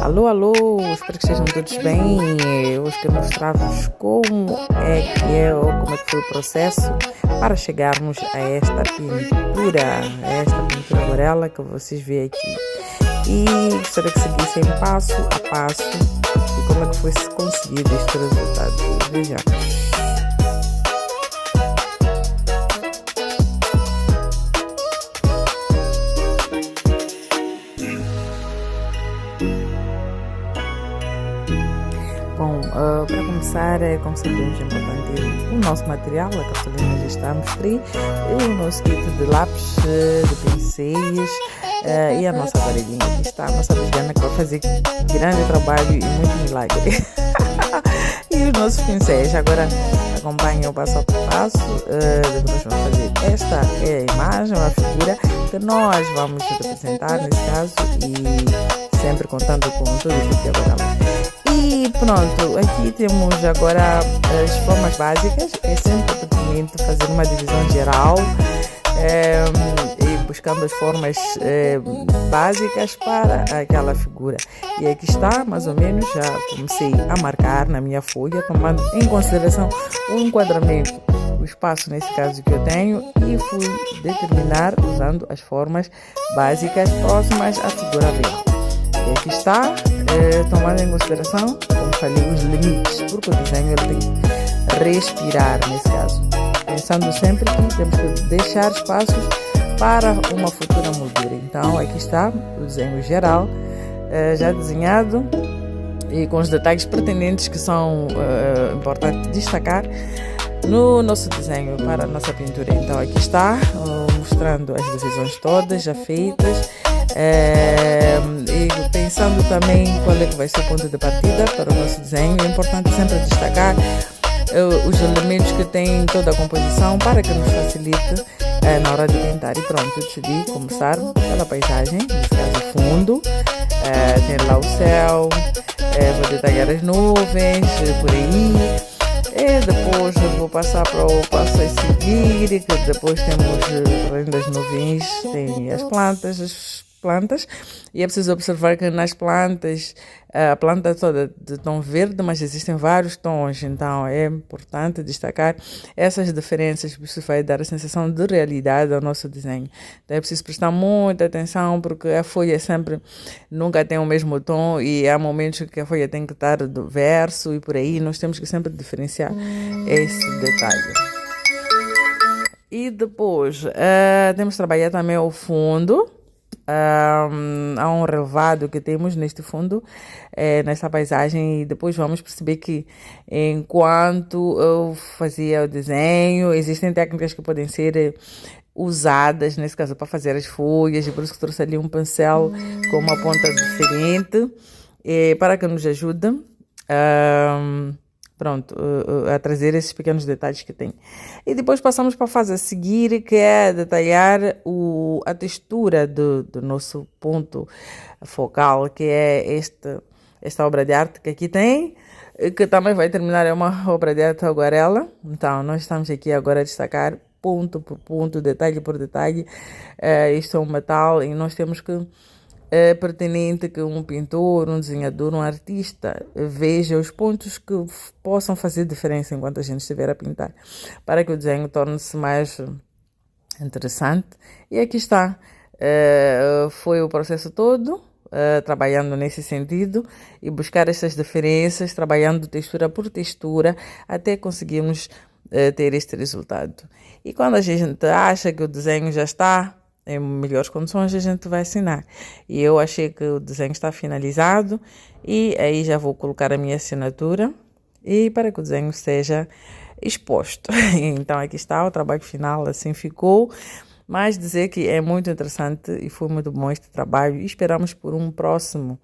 Alô, alô, espero que estejam todos bem. Hoje quero mostrar-vos como como é que foi o processo para chegarmos a esta pintura aguarela que vocês veem aqui. E gostaria que seguissem passo a passo e como é que foi conseguido este resultado. Vejamos. Bom, para começar, como sabemos, é importante o nosso material, a cartolina já está a mostrar, o nosso kit de lápis, de pincéis e a nossa varelinha. Aqui está a nossa Viviana que vai fazer grande trabalho e muito milagre. E os nossos pincéis. Agora acompanhem o passo a passo do que nós vamos fazer. Esta é a imagem, a figura que nós vamos representar nesse caso e sempre contando com todo o tipo de aguarela. E pronto, aqui temos agora as formas básicas. É sempre pertinente fazer uma divisão geral e buscando as formas básicas para aquela figura. E aqui está, mais ou menos, já comecei a marcar na minha folha, tomando em consideração o enquadramento, o espaço nesse caso que eu tenho, e fui determinar usando as formas básicas próximas à figura real. E aqui está, tomando em consideração, como falei, os limites, porque o desenho ele tem que respirar nesse caso. Pensando sempre que temos que deixar espaços para uma futura moldura. Então, aqui está o desenho geral, já desenhado e com os detalhes pertinentes que são importantes destacar no nosso desenho para a nossa pintura. Então, aqui está, mostrando as divisões todas já feitas. E pensando também qual é que vai ser o ponto de partida para o nosso desenho, é importante sempre destacar os elementos que têm toda a composição para que nos facilite na hora de pintar. E pronto, decidi começar pela paisagem, nesse caso fundo, tem lá o céu, vou detalhar as nuvens por aí. E depois eu vou passar para o passo a seguir, que depois temos, além das nuvens, tem as plantas, e é preciso observar que nas plantas, a planta toda de tom verde, mas existem vários tons, então é importante destacar essas diferenças, isso vai dar a sensação de realidade ao nosso desenho. Então é preciso prestar muita atenção, porque a folha nunca tem o mesmo tom, e há momentos que a folha tem que estar do verso e por aí, nós temos que sempre diferenciar esse detalhe. E depois temos que trabalhar também o fundo. Há um relevado que temos neste fundo, nessa paisagem, e depois vamos perceber que enquanto eu fazia o desenho, existem técnicas que podem ser usadas, nesse caso, para fazer as folhas, e por isso que trouxe ali um pincel com uma ponta diferente, para que nos ajude a trazer esses pequenos detalhes que tem. E depois passamos para a fase a seguir, que é detalhar a textura do nosso ponto focal, que é esta obra de arte que aqui tem, que também vai terminar, é uma obra de arte aguarela. Então, nós estamos aqui agora a destacar ponto por ponto, detalhe por detalhe. Isto é um metal e nós temos que é pertinente que um pintor, um desenhador, um artista veja os pontos que possam fazer diferença enquanto a gente estiver a pintar, para que o desenho torne-se mais interessante. E aqui está, foi o processo todo, trabalhando nesse sentido e buscar essas diferenças, trabalhando textura por textura, até conseguirmos ter este resultado. E quando a gente acha que o desenho já está em melhores condições, a gente vai assinar. E eu achei que o desenho está finalizado, e aí já vou colocar a minha assinatura e para que o desenho seja exposto. Então aqui está o trabalho final, assim ficou. Mas dizer que é muito interessante e foi muito bom este trabalho, e esperamos por um próximo.